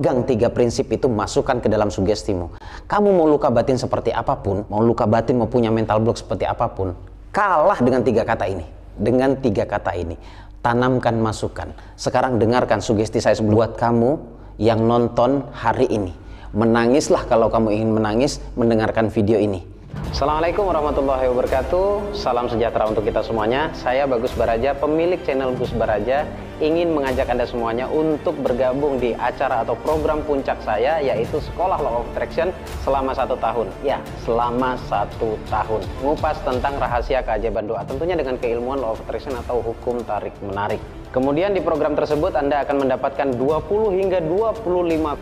pegang 3 prinsip itu, masukkan ke dalam sugestimu. Kamu mau luka batin seperti apapun, mau luka batin, mau punya mental block seperti apapun, kalah dengan 3 kata ini. Dengan 3 kata ini, tanamkan masukan. Sekarang dengarkan sugesti saya buat kamu yang nonton hari ini. Menangislah kalau kamu ingin menangis mendengarkan video ini. Assalamualaikum warahmatullahi wabarakatuh. Salam sejahtera untuk kita semuanya. Saya Bagus Baraja, pemilik channel Gus Baraja, ingin mengajak Anda semuanya untuk bergabung di acara atau program puncak saya, yaitu Sekolah Law of Attraction selama 1 tahun. Ya, selama 1 tahun. Ngupas tentang rahasia keajaiban doa, tentunya dengan keilmuan Law of Attraction atau hukum tarik menarik. Kemudian di program tersebut Anda akan mendapatkan 20 hingga 25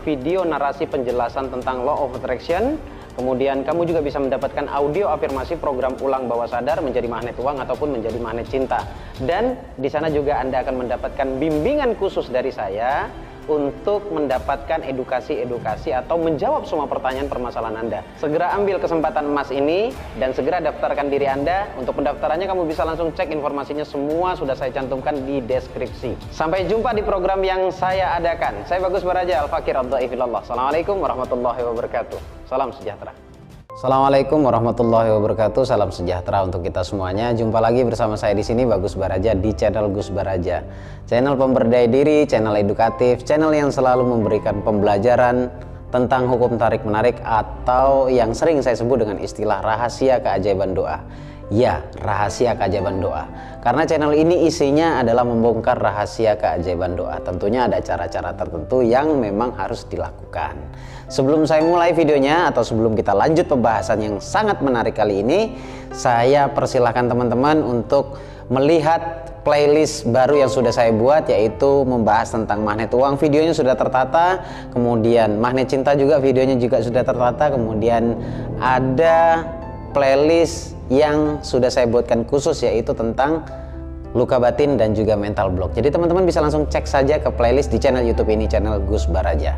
video narasi penjelasan tentang Law of Attraction. Kemudian kamu juga bisa mendapatkan audio afirmasi program ulang bawah sadar menjadi magnet uang ataupun menjadi magnet cinta. Dan di sana juga Anda akan mendapatkan bimbingan khusus dari saya untuk mendapatkan edukasi-edukasi atau menjawab semua pertanyaan permasalahan Anda. Segera ambil kesempatan emas ini dan segera daftarkan diri Anda. Untuk pendaftarannya kamu bisa langsung cek informasinya, semua sudah saya cantumkan di deskripsi. Sampai jumpa di program yang saya adakan. Saya Bagus Baraja, Al-Fakir Ad-Dhaifillallah. Assalamualaikum warahmatullahi wabarakatuh. Salam sejahtera. Assalamualaikum warahmatullahi wabarakatuh. Salam sejahtera untuk kita semuanya. Jumpa lagi bersama saya di sini, Bagus Baraja, di channel Gus Baraja. Channel pemberdaya diri, channel edukatif, channel yang selalu memberikan pembelajaran tentang hukum tarik menarik atau yang sering saya sebut dengan istilah rahasia keajaiban doa. Ya, rahasia keajaiban doa. Karena channel ini isinya adalah membongkar rahasia keajaiban doa. Tentunya ada cara-cara tertentu yang memang harus dilakukan. Sebelum saya mulai videonya atau sebelum kita lanjut pembahasan yang sangat menarik kali ini, saya persilahkan teman-teman untuk melihat playlist baru yang sudah saya buat, yaitu membahas tentang magnet uang. Videonya sudah tertata, kemudian magnet cinta juga videonya juga sudah tertata, kemudian ada playlist yang sudah saya buatkan khusus yaitu tentang luka batin dan juga mental block. Jadi teman-teman bisa langsung cek saja ke playlist di channel YouTube ini, channel Gus Baraja.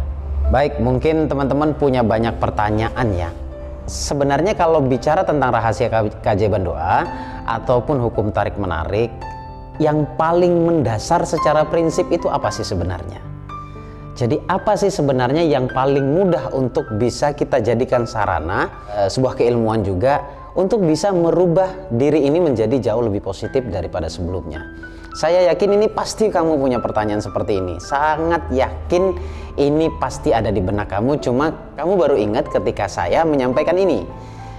Baik, mungkin teman-teman punya banyak pertanyaan ya. Sebenarnya kalau bicara tentang rahasia keajaiban doa ataupun hukum tarik menarik, yang paling mendasar secara prinsip itu apa sih sebenarnya? Jadi apa sih sebenarnya yang paling mudah untuk bisa kita jadikan sarana, sebuah keilmuan juga, untuk bisa merubah diri ini menjadi jauh lebih positif daripada sebelumnya? Saya yakin ini pasti kamu punya pertanyaan seperti ini. Sangat yakin ini pasti ada di benak kamu, cuma kamu baru ingat ketika saya menyampaikan ini.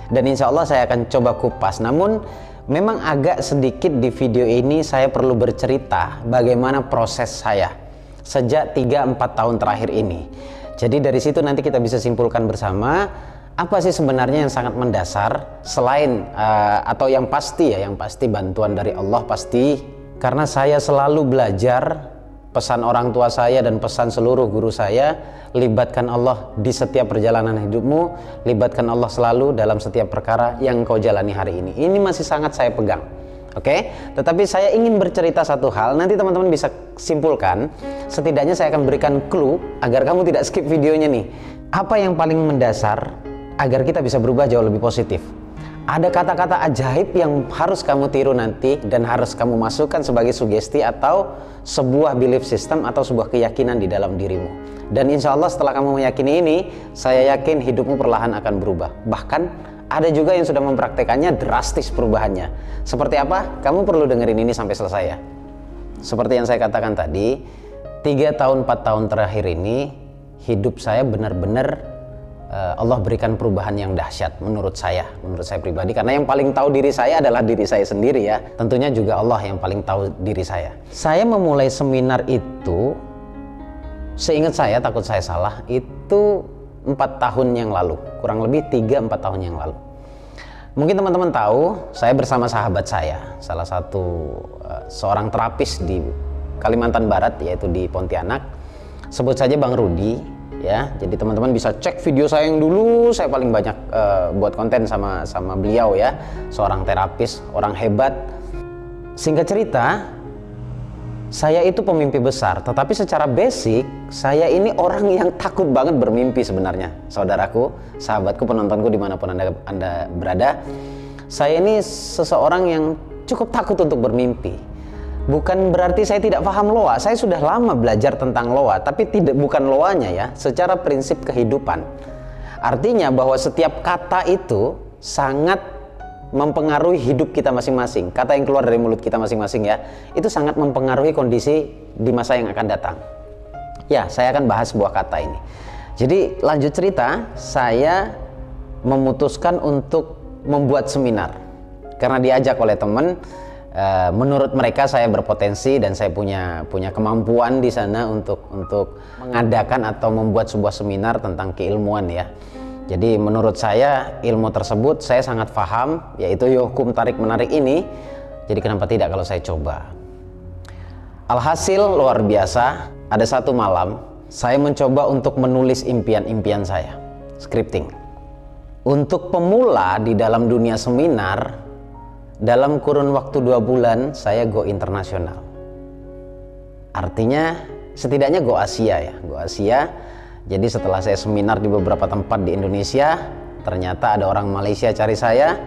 Dan insya Allah saya akan coba kupas. Namun memang agak sedikit di video ini saya perlu bercerita bagaimana proses saya sejak 3-4 tahun terakhir ini. Jadi dari situ nanti kita bisa simpulkan bersama apa sih sebenarnya yang sangat mendasar selain atau yang pasti ya, yang pasti bantuan dari Allah pasti. Karena saya selalu belajar pesan orang tua saya dan pesan seluruh guru saya, libatkan Allah di setiap perjalanan hidupmu, libatkan Allah selalu dalam setiap perkara yang kau jalani hari ini. Ini masih sangat saya pegang. Oke, tetapi saya ingin bercerita satu hal, nanti teman-teman bisa simpulkan, setidaknya saya akan berikan clue agar kamu tidak skip videonya nih. Apa yang paling mendasar agar kita bisa berubah jauh lebih positif? Ada kata-kata ajaib yang harus kamu tiru nanti dan harus kamu masukkan sebagai sugesti atau sebuah belief system atau sebuah keyakinan di dalam dirimu. Dan insya Allah setelah kamu meyakini ini, saya yakin hidupmu perlahan akan berubah. Bahkan ada juga yang sudah mempraktekannya drastis perubahannya. Seperti apa? Kamu perlu dengerin ini sampai selesai ya. Seperti yang saya katakan tadi, 3 tahun 4 tahun terakhir ini hidup saya benar-benar Allah berikan perubahan yang dahsyat menurut saya pribadi, karena yang paling tahu diri saya adalah diri saya sendiri ya. Tentunya juga Allah yang paling tahu diri saya. Saya memulai seminar itu, seingat saya, takut saya salah, itu 4 tahun yang lalu, kurang lebih 3-4 tahun yang lalu. Mungkin teman-teman tahu, saya bersama sahabat saya, salah satu seorang terapis di Kalimantan Barat, yaitu di Pontianak, sebut saja Bang Rudi. Ya, jadi teman-teman bisa cek video saya yang dulu, saya paling banyak buat konten sama beliau ya, seorang terapis, orang hebat. Singkat cerita, saya itu pemimpi besar, tetapi secara basic saya ini orang yang takut banget bermimpi sebenarnya. Saudaraku, sahabatku, penontonku dimanapun anda berada, saya ini seseorang yang cukup takut untuk bermimpi. Bukan berarti saya tidak paham loa. Saya sudah lama belajar tentang loa, tapi bukan loanya ya, secara prinsip kehidupan. Artinya bahwa setiap kata itu sangat mempengaruhi hidup kita masing-masing. Kata yang keluar dari mulut kita masing-masing ya, itu sangat mempengaruhi kondisi di masa yang akan datang. Ya, saya akan bahas sebuah kata ini. Jadi lanjut cerita, saya memutuskan untuk membuat seminar karena diajak oleh teman. Menurut mereka saya berpotensi dan saya punya kemampuan di sana untuk mengadakan atau membuat sebuah seminar tentang keilmuan ya. Jadi menurut saya ilmu tersebut saya sangat paham, yaitu hukum tarik menarik ini. Jadi kenapa tidak kalau saya coba? Alhasil luar biasa, ada satu malam saya mencoba untuk menulis impian-impian saya, scripting. Untuk pemula di dalam dunia seminar, dalam kurun waktu 2 bulan saya go internasional. Artinya setidaknya go Asia ya, go Asia. Jadi setelah saya seminar di beberapa tempat di Indonesia, ternyata ada orang Malaysia cari saya.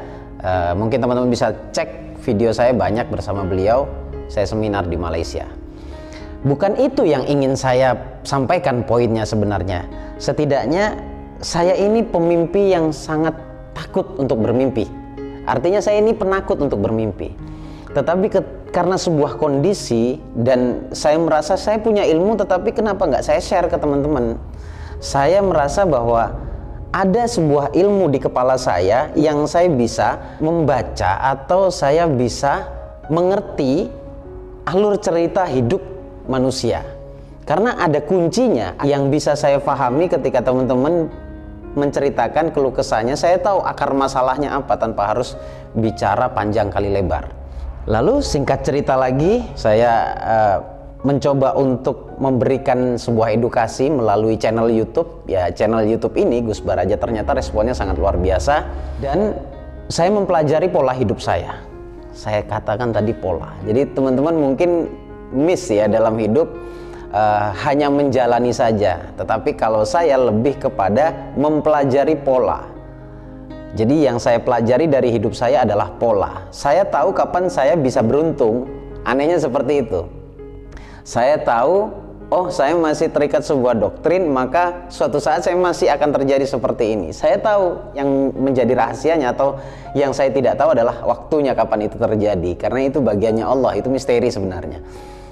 Mungkin teman-teman bisa cek video saya banyak bersama beliau. Saya seminar di Malaysia. Bukan itu yang ingin saya sampaikan poinnya sebenarnya. Setidaknya saya ini pemimpi yang sangat takut untuk bermimpi. Artinya saya ini penakut untuk bermimpi. Tetapi karena sebuah kondisi dan saya merasa saya punya ilmu, tetapi kenapa nggak saya share ke teman-teman? Saya merasa bahwa ada sebuah ilmu di kepala saya yang saya bisa membaca atau saya bisa mengerti alur cerita hidup manusia. Karena ada kuncinya yang bisa saya pahami ketika teman-teman menceritakan keluh kesahnya, saya tahu akar masalahnya apa tanpa harus bicara panjang kali lebar. Lalu singkat cerita lagi, saya mencoba untuk memberikan sebuah edukasi melalui channel YouTube. Ya, channel YouTube ini Gus Baraja ternyata responnya sangat luar biasa dan saya mempelajari pola hidup saya. Saya katakan tadi pola. Jadi teman-teman mungkin miss ya dalam hidup. Hanya menjalani saja, tetapi kalau saya lebih kepada mempelajari pola. Jadi yang saya pelajari dari hidup saya adalah pola. Saya tahu kapan saya bisa beruntung, anehnya seperti itu. Saya tahu, oh saya masih terikat sebuah doktrin, maka suatu saat saya masih akan terjadi seperti ini. Saya tahu yang menjadi rahasianya atau yang saya tidak tahu adalah waktunya kapan itu terjadi, karena itu bagiannya Allah, itu misteri sebenarnya.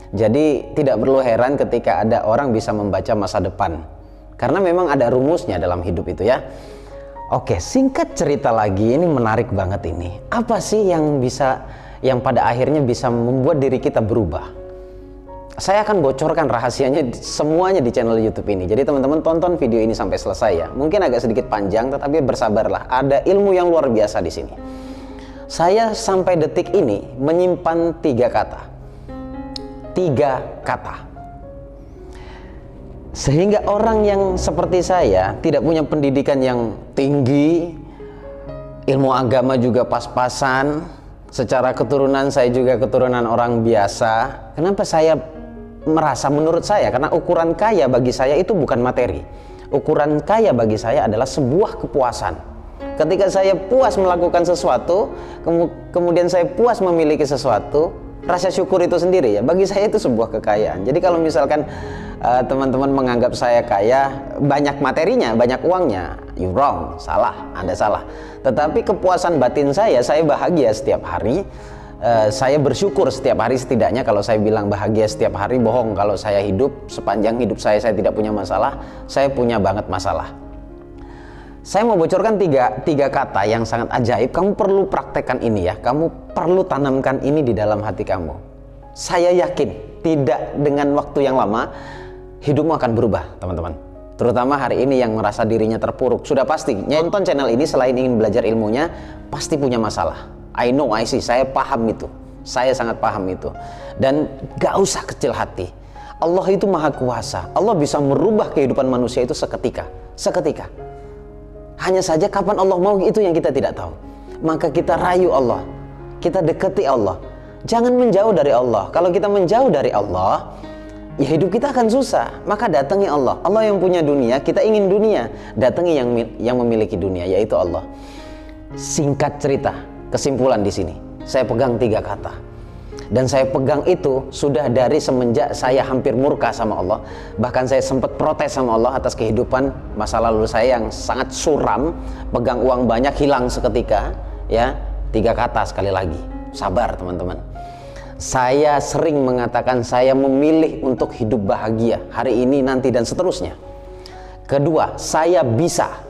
Jadi tidak perlu heran ketika ada orang bisa membaca masa depan, karena memang ada rumusnya dalam hidup itu ya. Oke, singkat cerita lagi, ini menarik banget ini. Apa sih yang pada akhirnya bisa membuat diri kita berubah? Saya akan bocorkan rahasianya semuanya di channel YouTube ini. Jadi teman-teman tonton video ini sampai selesai ya. Mungkin agak sedikit panjang, tetapi bersabarlah. Ada ilmu yang luar biasa di sini. Saya sampai detik ini menyimpan 3 kata. 3 kata. Sehingga orang yang seperti saya tidak punya pendidikan yang tinggi, ilmu agama juga pas-pasan, secara keturunan saya juga keturunan orang biasa. Kenapa saya merasa, menurut saya, karena ukuran kaya bagi saya itu bukan materi. Ukuran kaya bagi saya adalah sebuah kepuasan. Ketika saya puas melakukan sesuatu, kemudian saya puas memiliki sesuatu, rasa syukur itu sendiri ya, bagi saya itu sebuah kekayaan. Jadi kalau misalkan teman-teman menganggap saya kaya, banyak materinya, banyak uangnya, you wrong, salah, Anda salah. Tetapi kepuasan batin saya bahagia setiap hari. Saya bersyukur setiap hari, setidaknya kalau saya bilang bahagia setiap hari, bohong. Kalau saya hidup, sepanjang hidup saya tidak punya masalah, saya punya banget masalah. Saya mau bocorkan tiga kata yang sangat ajaib. Kamu perlu praktekkan ini ya. Kamu perlu tanamkan ini di dalam hati kamu. Saya yakin tidak dengan waktu yang lama hidupmu akan berubah, teman-teman. Terutama hari ini yang merasa dirinya terpuruk. Sudah pasti nonton channel ini selain ingin belajar ilmunya, pasti punya masalah. I know, I see. Saya paham itu. Saya sangat paham itu. Dan gak usah kecil hati. Allah itu maha kuasa. Allah bisa merubah kehidupan manusia itu seketika. Seketika. Hanya saja kapan Allah mau, itu yang kita tidak tahu. Maka kita rayu Allah, kita dekati Allah. Jangan menjauh dari Allah. Kalau kita menjauh dari Allah, ya hidup kita akan susah. Maka datangi Allah. Allah yang punya dunia, kita ingin dunia. Datangi yang memiliki dunia, yaitu Allah. Singkat cerita, kesimpulan di sini, saya pegang 3 kata. Dan saya pegang itu sudah dari semenjak saya hampir murka sama Allah. Bahkan saya sempat protes sama Allah atas kehidupan masa lalu saya yang sangat suram. Pegang uang banyak, hilang seketika. Ya, 3 kata sekali lagi, sabar teman-teman. Saya sering mengatakan saya memilih untuk hidup bahagia hari ini, nanti, dan seterusnya. Kedua, saya bisa.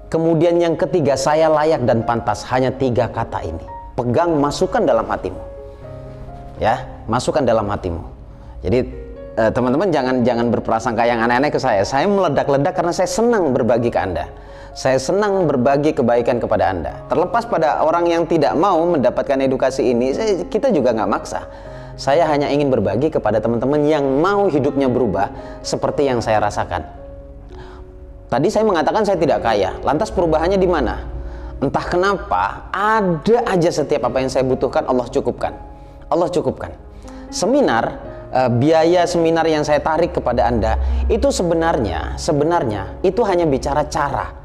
Kemudian yang ketiga, saya layak dan pantas. Hanya 3 kata ini. Pegang, masukkan dalam hatimu. Ya, masukkan dalam hatimu. Jadi teman-teman jangan berprasangka yang aneh-aneh ke saya. Saya meledak-ledak karena saya senang berbagi ke Anda. Saya senang berbagi kebaikan kepada Anda. Terlepas pada orang yang tidak mau mendapatkan edukasi ini, kita juga nggak maksa. Saya hanya ingin berbagi kepada teman-teman yang mau hidupnya berubah seperti yang saya rasakan. Tadi saya mengatakan saya tidak kaya. Lantas perubahannya di mana? Entah kenapa ada aja setiap apa yang saya butuhkan Allah cukupkan. Allah cukupkan. Seminar, biaya seminar yang saya tarik kepada Anda itu sebenarnya itu hanya bicara cara.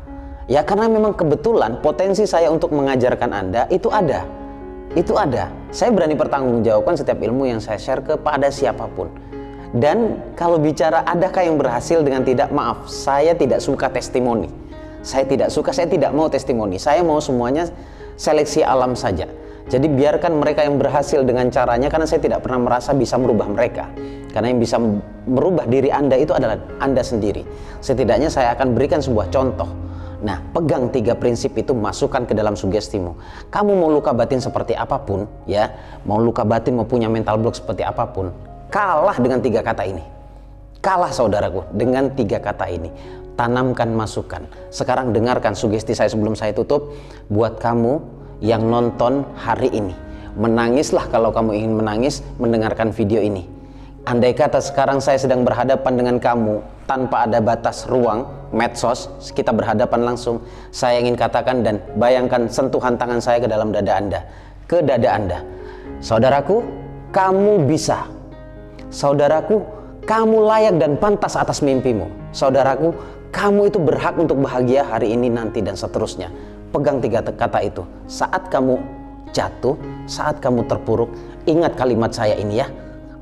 Ya, karena memang kebetulan potensi saya untuk mengajarkan Anda itu ada. Itu ada. Saya berani pertanggungjawabkan setiap ilmu yang saya share kepada siapapun. Dan kalau bicara adakah yang berhasil dengan tidak, maaf, saya tidak suka testimoni. Saya tidak mau testimoni. Saya mau semuanya seleksi alam saja. Jadi biarkan mereka yang berhasil dengan caranya, karena saya tidak pernah merasa bisa merubah mereka. Karena yang bisa merubah diri Anda itu adalah Anda sendiri. Setidaknya saya akan berikan sebuah contoh. Nah, pegang 3 prinsip itu, masukkan ke dalam sugestimu. Kamu mau luka batin seperti apapun, ya, mau luka batin, mau punya mental block seperti apapun, kalah dengan 3 kata ini. Kalah saudaraku dengan 3 kata ini. Tanamkan, masukkan. Sekarang dengarkan sugesti saya sebelum saya tutup. Buat kamu yang nonton hari ini, menangislah kalau kamu ingin menangis mendengarkan video ini. Andai kata sekarang saya sedang berhadapan dengan kamu tanpa ada batas ruang medsos, kita berhadapan langsung, saya ingin katakan dan bayangkan sentuhan tangan saya ke dalam dada Anda, ke dada Anda. Saudaraku, kamu bisa. Saudaraku, kamu layak dan pantas atas mimpimu. Saudaraku, kamu itu berhak untuk bahagia hari ini, nanti, dan seterusnya. Pegang 3 kata itu. Saat kamu jatuh, saat kamu terpuruk, ingat kalimat saya ini ya.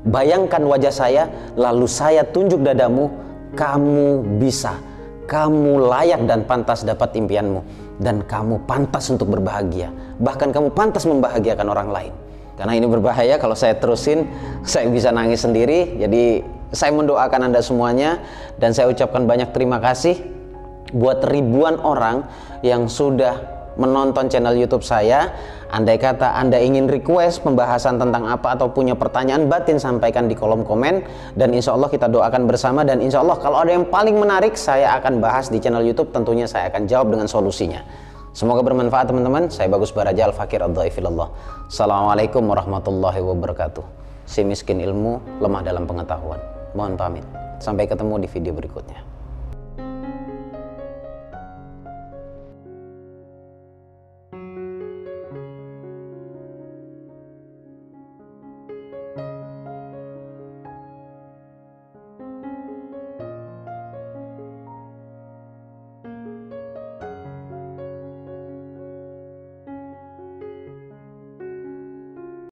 Bayangkan wajah saya, lalu saya tunjuk dadamu. Kamu bisa. Kamu layak dan pantas dapat impianmu. Dan kamu pantas untuk berbahagia. Bahkan kamu pantas membahagiakan orang lain. Karena ini berbahaya kalau saya terusin, saya bisa nangis sendiri. Jadi saya mendoakan Anda semuanya. Dan saya ucapkan banyak terima kasih buat ribuan orang yang sudah menonton channel YouTube saya. Andai kata Anda ingin request pembahasan tentang apa atau punya pertanyaan batin, sampaikan di kolom komen, dan insya Allah kita doakan bersama. Dan insya Allah kalau ada yang paling menarik, saya akan bahas di channel YouTube. Tentunya saya akan jawab dengan solusinya. Semoga bermanfaat teman-teman. Saya Bagus Baraja, Al-Fakir Ad-Dhaifillallah. Assalamualaikum warahmatullahi wabarakatuh. Si miskin ilmu, lemah dalam pengetahuan. Mohon pamit. Sampai ketemu di video berikutnya.